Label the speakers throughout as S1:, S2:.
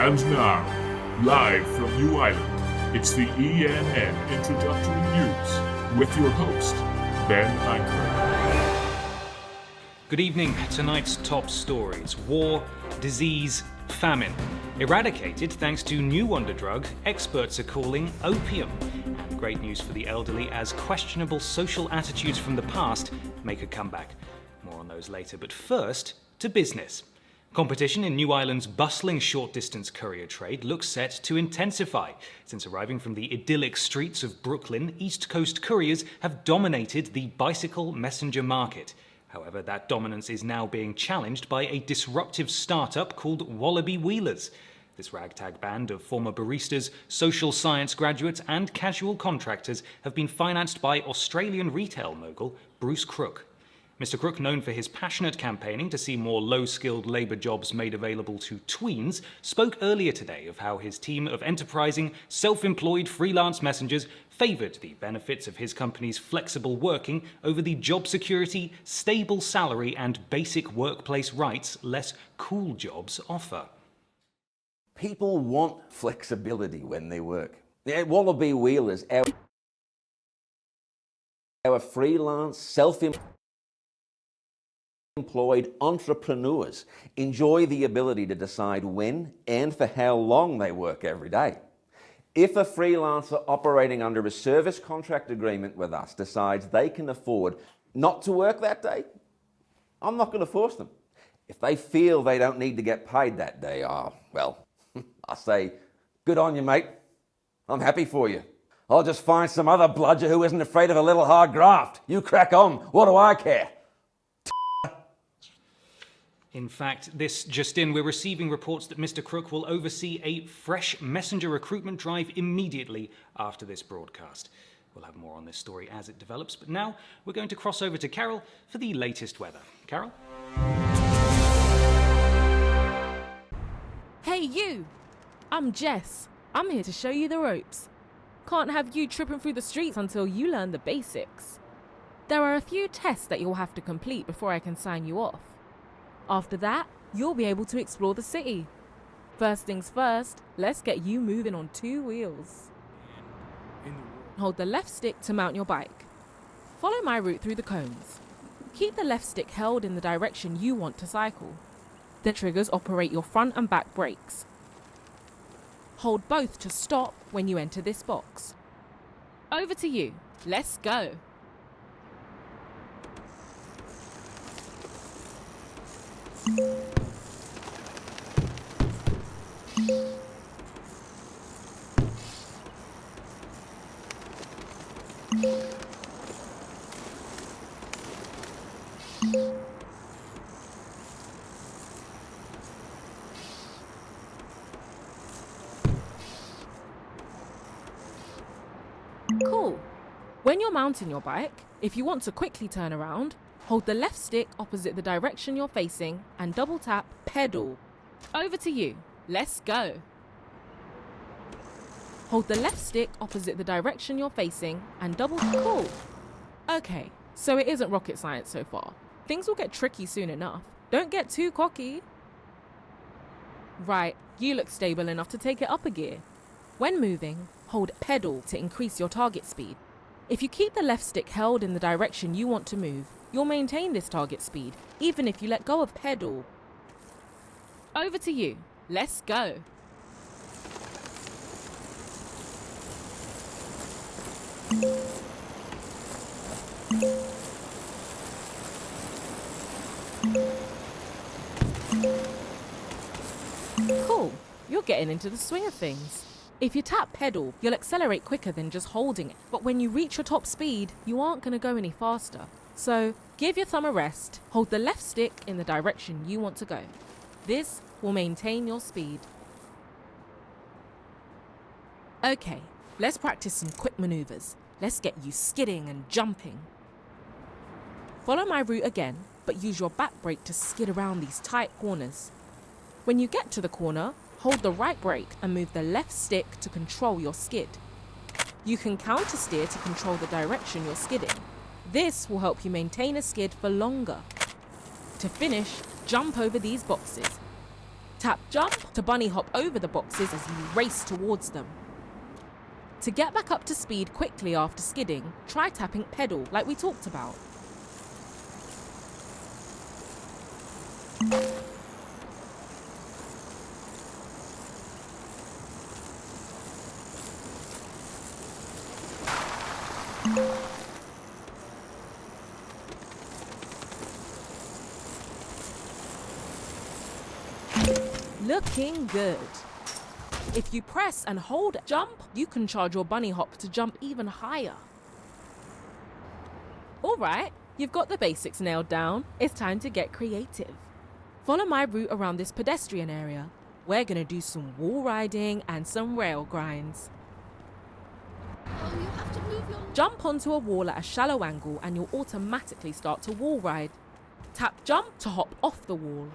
S1: And now, live from New Island, it's the ENN Introductory News with your host, Ben Anker.
S2: Good evening. Tonight's top stories: war, disease, famine. Eradicated thanks to new wonder drug experts are calling opium. And great news for the elderly as questionable social attitudes from the past make a comeback. More on those later, but first, to business. Competition in New Ireland's bustling short-distance courier trade looks set to intensify. Since arriving from the idyllic streets of Brooklyn, East Coast couriers have dominated the bicycle messenger market. However, that dominance is now being challenged by a disruptive startup called Wallaby Wheelers. This ragtag band of former baristas, social science graduates and casual contractors have been financed by Australian retail mogul Bruce Crook. Mr. Crook, known for his passionate campaigning to see more low-skilled labour jobs made available to tweens, spoke earlier today of how his team of enterprising, self-employed freelance messengers favoured the benefits of his company's flexible working over the job security, stable salary and basic workplace rights less cool jobs offer.
S3: People want flexibility when they work. At Wallaby Wheelers, our freelance, self-employed entrepreneurs enjoy the ability to decide when and for how long they work every day. If a freelancer operating under a service contract agreement with us decides they can afford not to work that day, I'm not going to force them. If they feel they don't need to get paid that day, well, I say, good on you, mate. I'm happy for you. I'll just find some other bludger who isn't afraid of a little hard graft. You crack on. What do I care?
S2: In fact, this just in, we're receiving reports that Mr. Crook will oversee a fresh messenger recruitment drive immediately after this broadcast. We'll have more on this story as it develops, but now we're going to cross over to Carol for the latest weather. Carol?
S4: Hey you! I'm Jess. I'm here to show you the ropes. Can't have you tripping through the streets until you learn the basics. There are a few tests that you'll have to complete before I can sign you off. After that, you'll be able to explore the city. First things first, let's get you moving on 2 wheels. Hold the left stick to mount your bike. Follow my route through the cones. Keep the left stick held in the direction you want to cycle. The triggers operate your front and back brakes. Hold both to stop when you enter this box. Over to you. Let's go. Cool. When you're mounting your bike, if you want to quickly turn around, hold the left stick opposite the direction you're facing and double tap pedal. Over to you. Let's go. Hold the left stick opposite the direction you're facing and double cool. Okay, so it isn't rocket science so far. Things will get tricky soon enough. Don't get too cocky. Right, you look stable enough to take it up a gear. When moving, hold pedal to increase your target speed. If you keep the left stick held in the direction you want to move, you'll maintain this target speed, even if you let go of pedal. Over to you. Let's go. Cool. You're getting into the swing of things. If you tap pedal, you'll accelerate quicker than just holding it. But when you reach your top speed, you aren't going to go any faster. So, give your thumb a rest, hold the left stick in the direction you want to go. This will maintain your speed. Okay, let's practice some quick maneuvers. Let's get you skidding and jumping. Follow my route again, but use your back brake to skid around these tight corners. When you get to the corner, hold the right brake and move the left stick to control your skid. You can counter steer to control the direction you're skidding. This will help you maintain a skid for longer. To finish, jump over these boxes. Tap jump to bunny hop over the boxes as you race towards them. To get back up to speed quickly after skidding, try tapping pedal like we talked about. Looking good. If you press and hold jump, you can charge your bunny hop to jump even higher. Alright, you've got the basics nailed down. It's time to get creative. Follow my route around this pedestrian area. We're gonna do some wall riding and some rail grinds. Jump onto a wall at a shallow angle and you'll automatically start to wall ride. Tap jump to hop off the wall.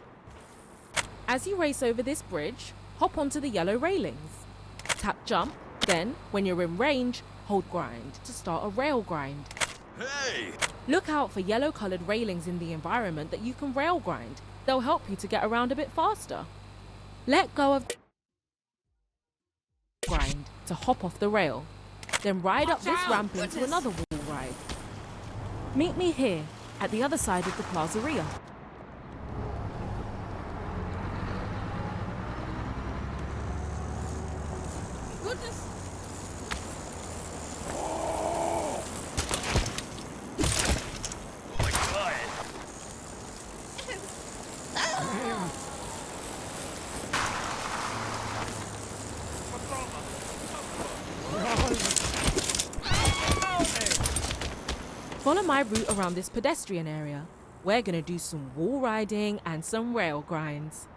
S4: As you race over this bridge, hop onto the yellow railings. Tap jump, then, when you're in range, hold grind to start a rail grind.
S5: Hey!
S4: Look out for yellow-coloured railings in the environment that you can rail grind. They'll help you to get around a bit faster. Let go of grind to hop off the rail. Then ride up this ramp into another wall ride. Meet me here, at the other side of the plazaria. Follow my route around this pedestrian area. We're gonna do some wall riding and some rail grinds.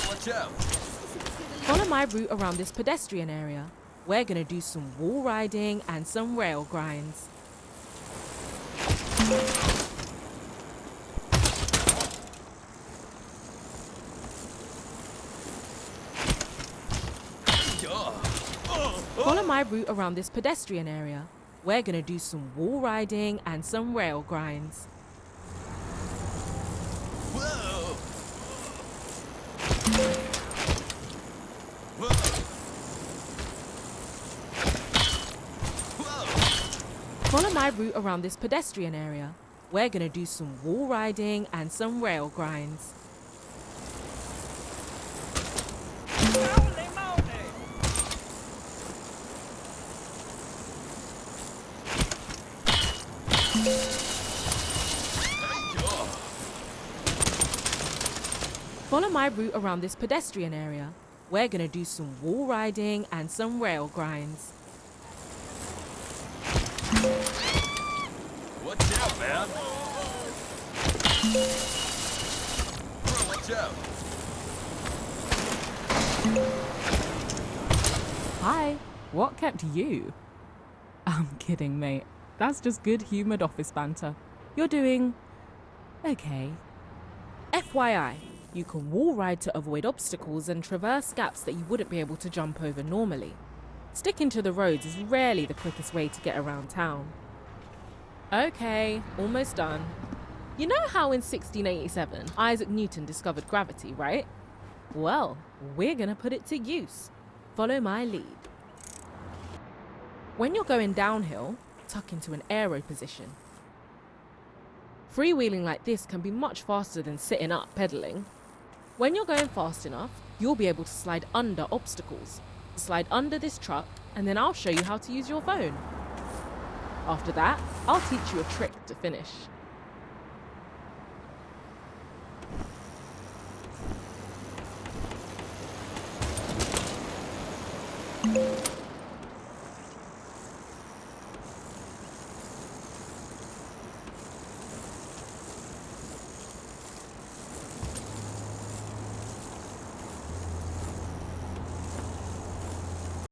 S5: Watch out!
S4: Follow my route around this pedestrian area. We're gonna do some wall riding and some rail grinds. Follow my route around this pedestrian area. We're gonna do some wall riding and some rail grinds.
S5: Whoa!
S4: Follow my route around this pedestrian area. We're gonna do some wall riding and some rail grinds. Follow my route around this pedestrian area. We're gonna do some wall riding and some rail grinds.
S5: Watch out, man! Bro, watch out!
S6: Hi, what kept you? I'm kidding, mate. That's just good-humoured office banter. You're doing okay.
S4: FYI, you can wall ride to avoid obstacles and traverse gaps that you wouldn't be able to jump over normally. Sticking to the roads is rarely the quickest way to get around town. Okay, almost done. You know how in 1687 Isaac Newton discovered gravity, right? Well, we're gonna put it to use. Follow my lead. When you're going downhill, tuck into an aero position. Freewheeling like this can be much faster than sitting up pedaling. When you're going fast enough, you'll be able to slide under obstacles. Slide under this truck, and then I'll show you how to use your phone. After that, I'll teach you a trick to finish.